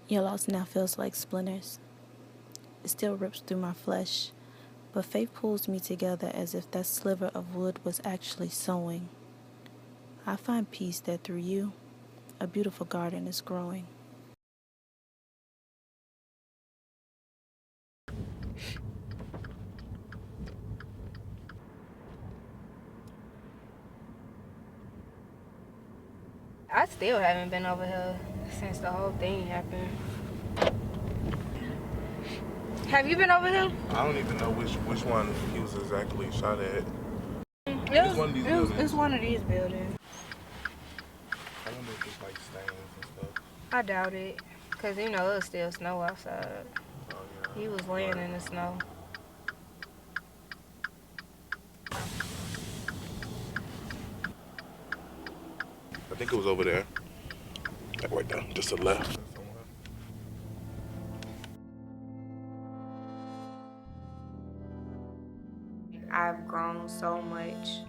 Your loss now feels like splinters. It still rips through my flesh, but faith pulls me together as if that sliver of wood was actually sewing. I find peace that through you, a beautiful garden is growing. I still haven't been over here since the whole thing happened. Have you been over here? I don't even know which one he was exactly shot at. It's one of these buildings. It's one of these buildings. I wonder if it's like stains and stuff. I doubt it, cause you know it was still snow outside. Oh yeah. He was laying in the snow. I think it was over there. Like right there, just to the left. I've grown so much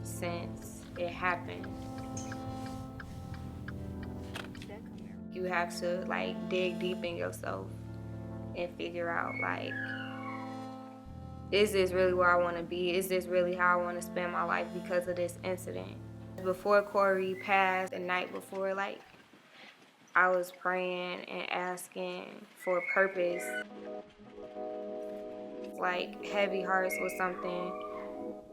since it happened. You have to like dig deep in yourself and figure out like, is this really where I want to be? Is this really how I want to spend my life because of this incident? Before Cory passed, the night before, like, I was praying and asking for purpose. Like, Heavy Hearts was something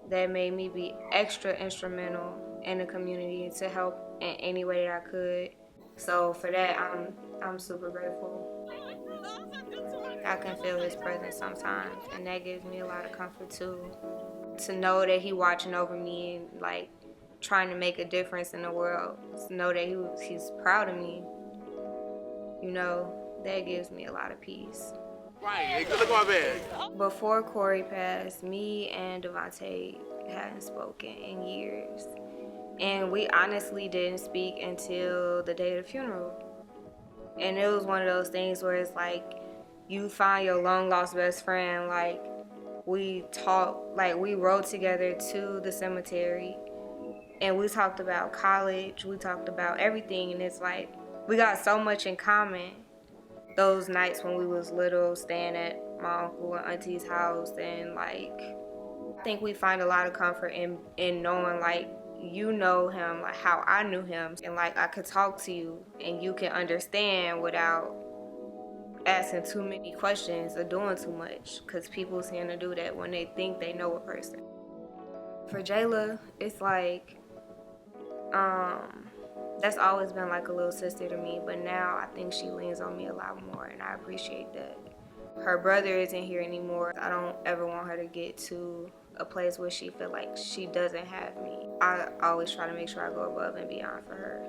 that made me be extra instrumental in the community to help in any way that I could. So for that, I'm super grateful. I can feel his presence sometimes, and that gives me a lot of comfort too. To know that he watching over me and like trying to make a difference in the world. To know that he's proud of me. You know, that gives me a lot of peace. Right, look at my bag. Before Cory passed, me and Devontae hadn't spoken in years. And we honestly didn't speak until the day of the funeral. And it was one of those things where it's like, you find your long lost best friend. Like, we talked, like we rode together to the cemetery and we talked about college, we talked about everything, and it's like, we got so much in common. Those nights when we was little, staying at my uncle and auntie's house, and like, I think we find a lot of comfort in knowing like, you know him like how I knew him, and like I could talk to you and you can understand without asking too many questions or doing too much, because people tend to do that when they think they know a person. For Jayla, it's like, that's always been like a little sister to me, but now I think she leans on me a lot more, and I appreciate that. Her brother isn't here anymore. I don't ever want her to get to a place where she feel like she doesn't have me. I always try to make sure I go above and beyond for her.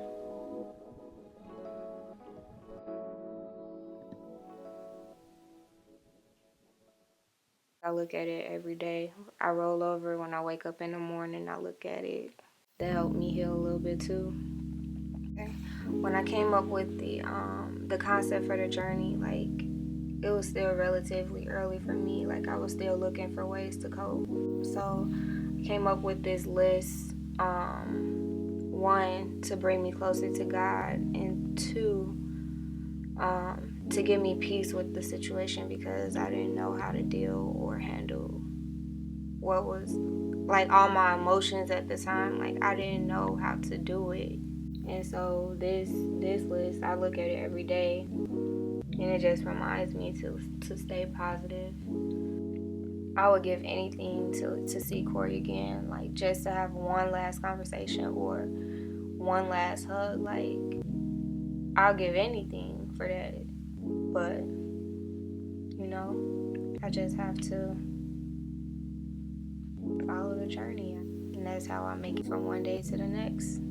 I look at it every day. I roll over when I wake up in the morning, I look at it. That helped me heal a little bit too. When I came up with the concept for the journey, like, it was still relatively early for me. Like, I was still looking for ways to cope. So I came up with this list, one, to bring me closer to God, and two, to give me peace with the situation, because I didn't know how to deal or handle what was like all my emotions at the time. Like, I didn't know how to do it. And so this list, I look at it every day, and it just reminds me to stay positive. I would give anything to see Cory again, like just to have one last conversation or one last hug. Like, I'll give anything for that. But, you know, I just have to follow the journey. And that's how I make it from one day to the next.